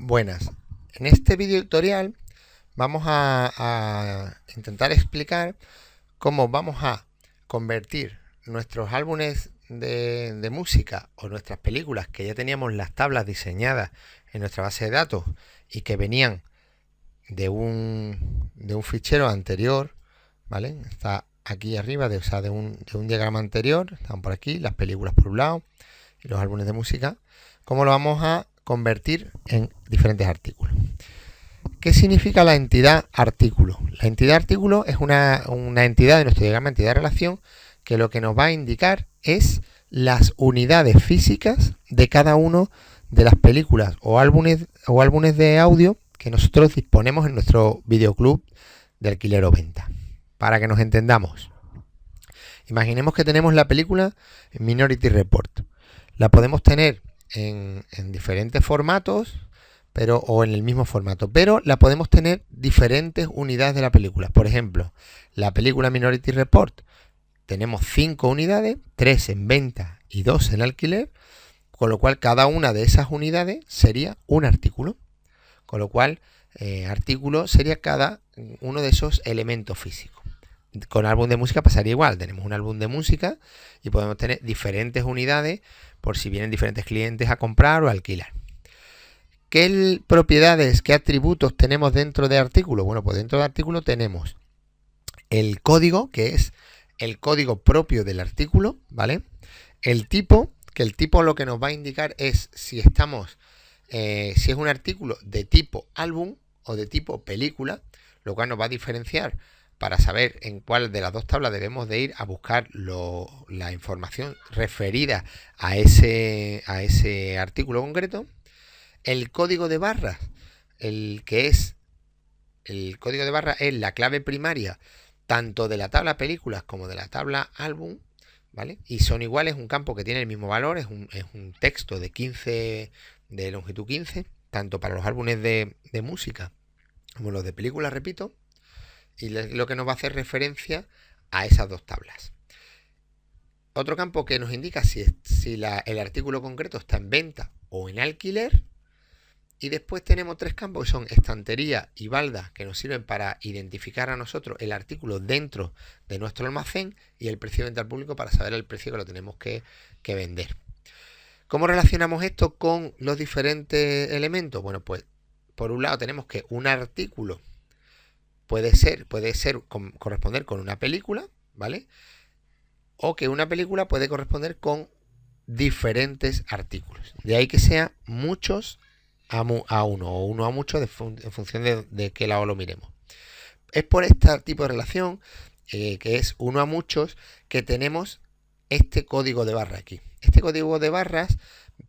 Buenas. En este video tutorial vamos a intentar explicar cómo vamos a convertir nuestros álbumes de música o nuestras películas que ya teníamos las tablas diseñadas en nuestra base de datos y que venían de un fichero anterior, ¿vale? Está aquí arriba, de un diagrama anterior, están por aquí las películas por un lado y los álbumes de música. ¿Cómo lo vamos a convertir en diferentes artículos? ¿Qué significa la entidad artículo? La entidad artículo es una entidad de nuestro diagrama, entidad de relación, que lo que nos va a indicar es las unidades físicas de cada uno de las películas o álbumes de audio que nosotros disponemos en nuestro videoclub de alquiler o venta. Para que nos entendamos, imaginemos que tenemos la película Minority Report. La podemos tener en diferentes formatos, o en el mismo formato, pero la podemos tener diferentes unidades de la película. Por ejemplo, la película Minority Report tenemos 5 unidades, 3 en venta y 2 en alquiler, con lo cual cada una de esas unidades sería un artículo, con lo cual artículo sería cada uno de esos elementos físicos. Con álbum de música pasaría igual, tenemos un álbum de música y podemos tener diferentes unidades por si vienen diferentes clientes a comprar o a alquilar. ¿Qué propiedades, qué atributos tenemos dentro de artículo? Bueno, pues dentro de artículo tenemos el código, que es el código propio del artículo, ¿vale? El tipo, que el tipo lo que nos va a indicar es si si es un artículo de tipo álbum o de tipo película, lo cual nos va a diferenciar para saber en cuál de las dos tablas debemos de ir a buscar la información referida a ese artículo concreto. El código de barras, el código de barras es la clave primaria tanto de la tabla películas como de la tabla álbum, ¿vale? Y son iguales, un campo que tiene el mismo valor, es un texto de longitud 15, tanto para los álbumes de música como los de películas, repito, y lo que nos va a hacer referencia a esas dos tablas. Otro campo que nos indica si el artículo concreto está en venta o en alquiler. Y después tenemos 3 campos que son estantería y balda, que nos sirven para identificar a nosotros el artículo dentro de nuestro almacén, y el precio de venta al público para saber el precio que lo tenemos que vender. ¿Cómo relacionamos esto con los diferentes elementos? Bueno, pues por un lado tenemos que un artículo puede corresponder con una película, ¿vale? O que una película puede corresponder con diferentes artículos. De ahí que sea muchos a uno o uno a muchos en función de qué lado lo miremos. Es por este tipo de relación, que es uno a muchos, que tenemos este código de barra aquí. Este código de barras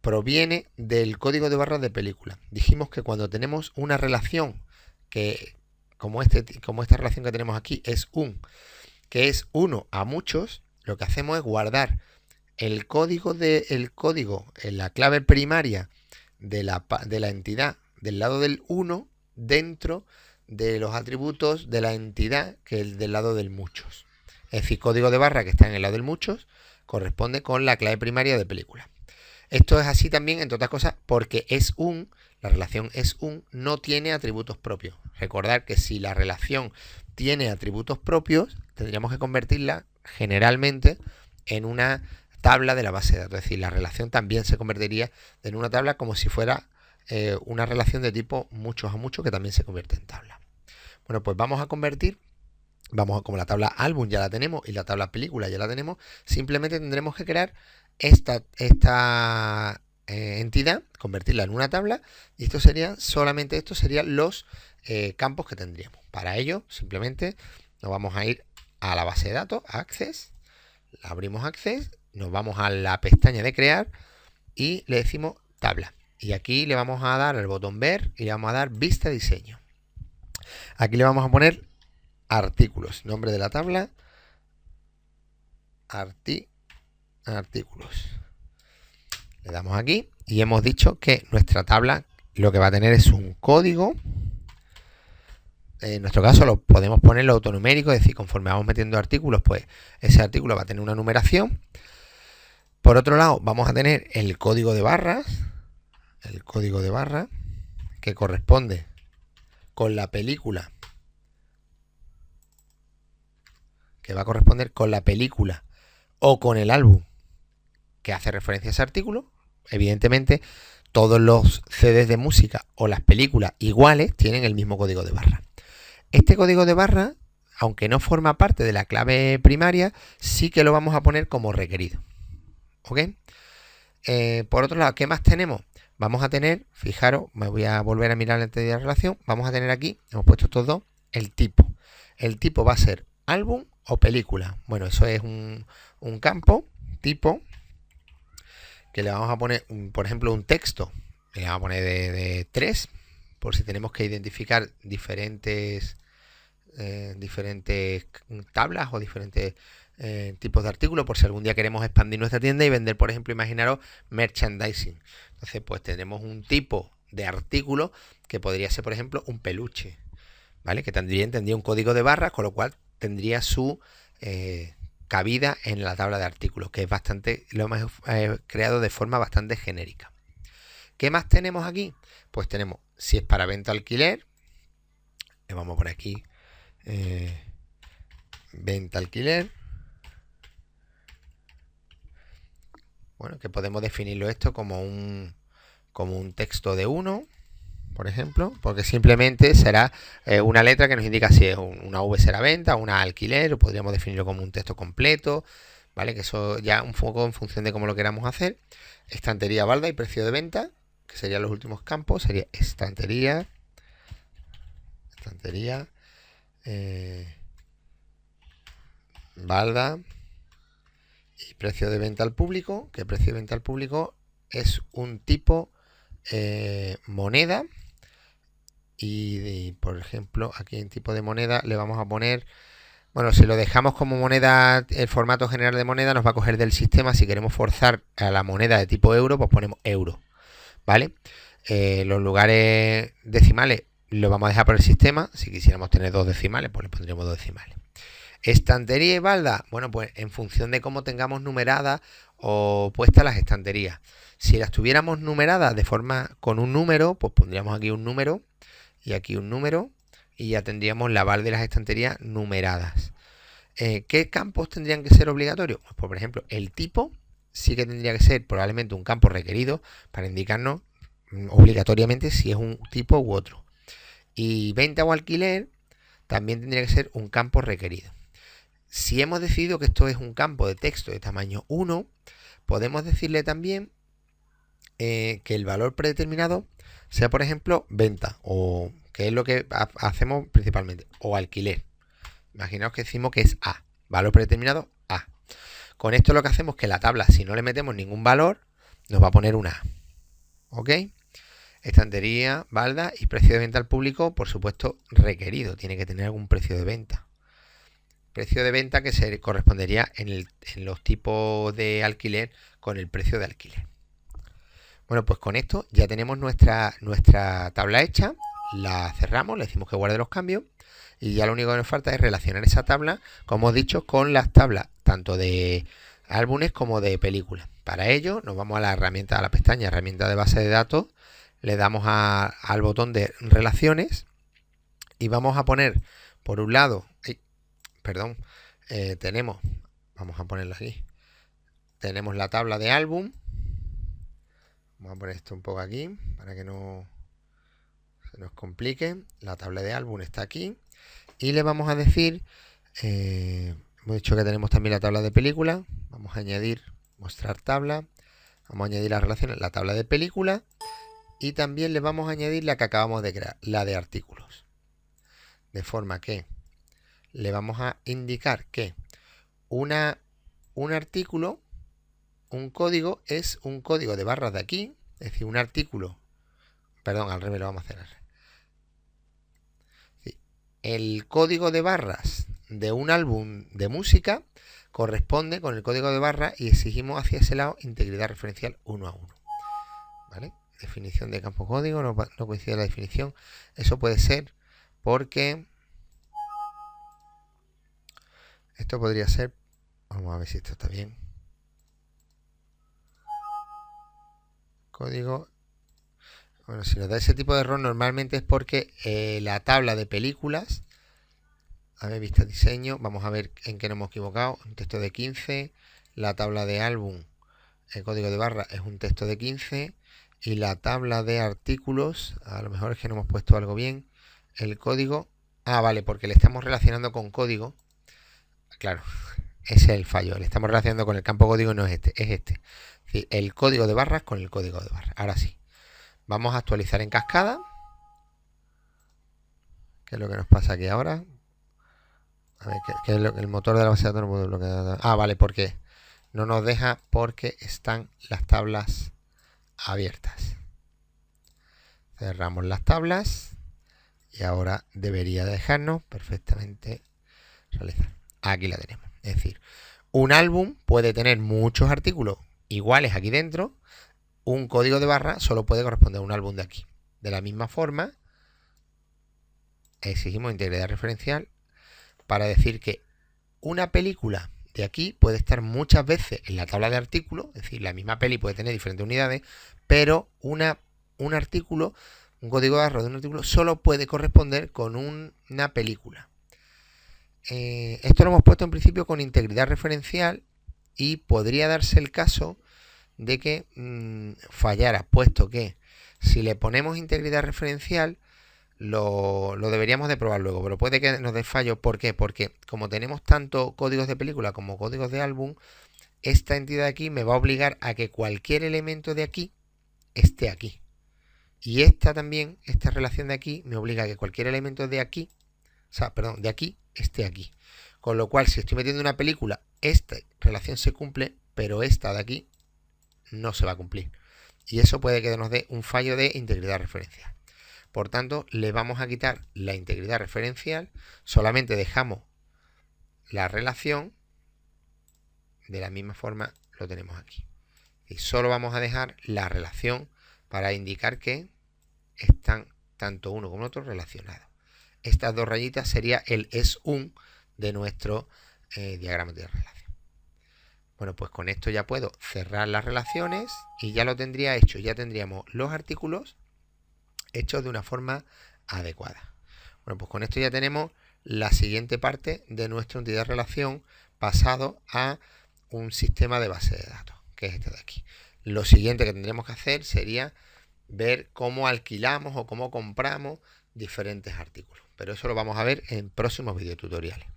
proviene del código de barras de película. Dijimos que cuando tenemos una relación que, como esta relación que tenemos aquí, que es uno a muchos, lo que hacemos es guardar el código en la clave primaria de la entidad del lado del 1 dentro de los atributos de la entidad que es del lado del muchos. Es decir, código de barra que está en el lado del muchos corresponde con la clave primaria de película. Esto es así también, entre otras cosas, porque la relación no tiene atributos propios. Recordar que si la relación tiene atributos propios, tendríamos que convertirla generalmente en una tabla de la base de datos. Es decir, la relación también se convertiría en una tabla como si fuera una relación de tipo muchos a muchos, que también se convierte en tabla. Bueno, pues como la tabla álbum ya la tenemos y la tabla película ya la tenemos, simplemente tendremos que crear esta entidad, convertirla en una tabla, y solamente estos serían los campos que tendríamos. Para ello, simplemente nos vamos a ir a la base de datos, a Access, abrimos Access, nos vamos a la pestaña de crear y le decimos tabla. Y aquí le vamos a dar el botón ver y le vamos a dar vista diseño. Aquí le vamos a poner artículos, nombre de la tabla, artículos. Le damos aquí y hemos dicho que nuestra tabla lo que va a tener es un código. En nuestro caso lo podemos ponerlo autonumérico, es decir, conforme vamos metiendo artículos, pues ese artículo va a tener una numeración. Por otro lado, vamos a tener el código de barras, que corresponde con la película, que va a corresponder con la película o con el álbum que hace referencia a ese artículo, evidentemente todos los CDs de música o las películas iguales tienen el mismo código de barra. Este código de barra, aunque no forma parte de la clave primaria, sí que lo vamos a poner como requerido. ¿Ok? Por otro lado, ¿qué más tenemos? Vamos a tener, fijaros, me voy a volver a mirar la entidad de relación, vamos a tener aquí, hemos puesto estos dos, el tipo. El tipo va a ser álbum o película. Bueno, eso es un campo, tipo, que le vamos a poner, por ejemplo, un texto. Le vamos a poner de 3, por si tenemos que identificar diferentes tablas o diferentes tipos de artículos, por si algún día queremos expandir nuestra tienda y vender, por ejemplo, imaginaros merchandising. Entonces, pues tenemos un tipo de artículo que podría ser, por ejemplo, un peluche, ¿vale? Que también tendría un código de barras, con lo cual tendría su cabida en la tabla de artículos, que es bastante, lo hemos creado de forma bastante genérica. ¿Qué más tenemos aquí? Pues tenemos, si es para venta alquiler, le vamos por aquí, venta alquiler. Bueno, que podemos definirlo esto como un texto de 1, por ejemplo, porque simplemente será una letra que nos indica si es una V será venta, una alquiler, o podríamos definirlo como un texto completo, ¿vale? Que eso ya un poco en función de cómo lo queramos hacer. Estantería, balda y precio de venta, que serían los últimos campos, sería estantería, balda y precio de venta al público, que precio de venta al público es un tipo moneda. Y por ejemplo, aquí en tipo de moneda le vamos a poner, bueno, si lo dejamos como moneda, el formato general de moneda nos va a coger del sistema. Si queremos forzar a la moneda de tipo euro, pues ponemos euro, ¿vale? Los lugares decimales los vamos a dejar por el sistema. Si quisiéramos tener 2 decimales, pues le pondríamos 2 decimales. Estantería y balda, bueno, pues en función de cómo tengamos numeradas o puestas las estanterías. Si las tuviéramos numeradas de forma con un número, pues pondríamos aquí un número y aquí un número y ya tendríamos la balda de las estanterías numeradas. ¿Qué campos tendrían que ser obligatorios? Pues por ejemplo, el tipo sí que tendría que ser probablemente un campo requerido para indicarnos obligatoriamente si es un tipo u otro. Y venta o alquiler también tendría que ser un campo requerido. Si hemos decidido que esto es un campo de texto de tamaño 1, podemos decirle también que el valor predeterminado sea, por ejemplo, venta, o que es lo que hacemos principalmente, o alquiler. Imaginaos que decimos que es A, valor predeterminado A. Con esto lo que hacemos es que la tabla, si no le metemos ningún valor, nos va a poner una A. ¿Ok? Estantería, balda y precio de venta al público, por supuesto, requerido. Tiene que tener algún precio de venta. Precio de venta que se correspondería en los tipos de alquiler con el precio de alquiler. Bueno, pues con esto ya tenemos nuestra tabla hecha. La cerramos, le decimos que guarde los cambios. Y ya lo único que nos falta es relacionar esa tabla, como hemos dicho, con las tablas tanto de álbumes como de películas. Para ello nos vamos a la herramienta, a la pestaña herramienta de base de datos. Le damos al botón de relaciones y vamos a poner por un lado, tenemos, vamos a ponerlo aquí, tenemos la tabla de álbum. Vamos a poner esto un poco aquí para que no se nos complique. La tabla de álbum está aquí y le vamos a decir, hemos dicho que tenemos también la tabla de película. Vamos a añadir, mostrar tabla, vamos a añadir las relaciones, la tabla de película. Y también le vamos a añadir la que acabamos de crear, la de artículos. De forma que le vamos a indicar que un artículo, un código, es un código de barras de aquí. Es decir, un artículo, perdón, al revés lo vamos a hacer. El código de barras de un álbum de música corresponde con el código de barras y exigimos hacia ese lado integridad referencial 1 a 1. ¿Vale? Definición de campo código, no coincide la definición. Eso puede ser porque esto podría ser, vamos a ver si esto está bien. Código, Bueno, si nos da ese tipo de error normalmente es porque la tabla de películas, a ver, vista diseño, vamos a ver en qué nos hemos equivocado, un texto de 15, la tabla de álbum, el código de barra es un texto de 15 y la tabla de artículos, a lo mejor es que no hemos puesto algo bien, el código, vale, porque le estamos relacionando con código, claro, ese es el fallo, le estamos relacionando con el campo código, no es este, es este, es decir, el código de barras con el código de barras. Ahora sí, vamos a actualizar en cascada, ¿qué es lo que nos pasa aquí ahora? A ver, ¿qué es lo que el motor de la base de datos no puede bloquear? Vale, porque no nos deja porque están las tablas abiertas. Cerramos las tablas y ahora debería dejarnos perfectamente realizar. Aquí la tenemos. Es decir, un álbum puede tener muchos artículos iguales aquí dentro. Un código de barra solo puede corresponder a un álbum de aquí. De la misma forma, exigimos integridad referencial para decir que una película de aquí puede estar muchas veces en la tabla de artículos, es decir, la misma peli puede tener diferentes unidades, pero un artículo, un código de barra de un artículo solo puede corresponder con una película. Esto lo hemos puesto en principio con integridad referencial y podría darse el caso de que fallara, puesto que si le ponemos integridad referencial lo deberíamos de probar luego, pero puede que nos dé fallo. ¿Por qué? Porque como tenemos tanto códigos de película como códigos de álbum, esta entidad de aquí me va a obligar a que cualquier elemento de aquí esté aquí. Y esta también, esta relación de aquí, me obliga a que cualquier elemento de aquí, de aquí, esté aquí. Con lo cual, si estoy metiendo una película, esta relación se cumple, pero esta de aquí no se va a cumplir. Y eso puede que nos dé un fallo de integridad referencial. Por tanto, le vamos a quitar la integridad referencial, solamente dejamos la relación, de la misma forma lo tenemos aquí. Y solo vamos a dejar la relación para indicar que están tanto uno como el otro relacionados. Estas dos rayitas sería el es un de nuestro diagrama de relación. Bueno, pues con esto ya puedo cerrar las relaciones y ya lo tendría hecho. Ya tendríamos los artículos hechos de una forma adecuada. Bueno, pues con esto ya tenemos la siguiente parte de nuestra entidad de relación pasado a un sistema de base de datos, que es este de aquí. Lo siguiente que tendríamos que hacer sería ver cómo alquilamos o cómo compramos diferentes artículos. Pero eso lo vamos a ver en próximos videotutoriales.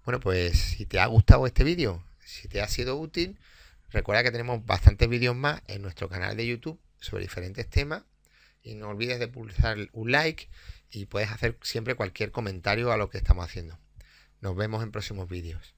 Bueno, pues si te ha gustado este vídeo, si te ha sido útil, recuerda que tenemos bastantes vídeos más en nuestro canal de YouTube sobre diferentes temas. Y no olvides de pulsar un like y puedes hacer siempre cualquier comentario a lo que estamos haciendo. Nos vemos en próximos vídeos.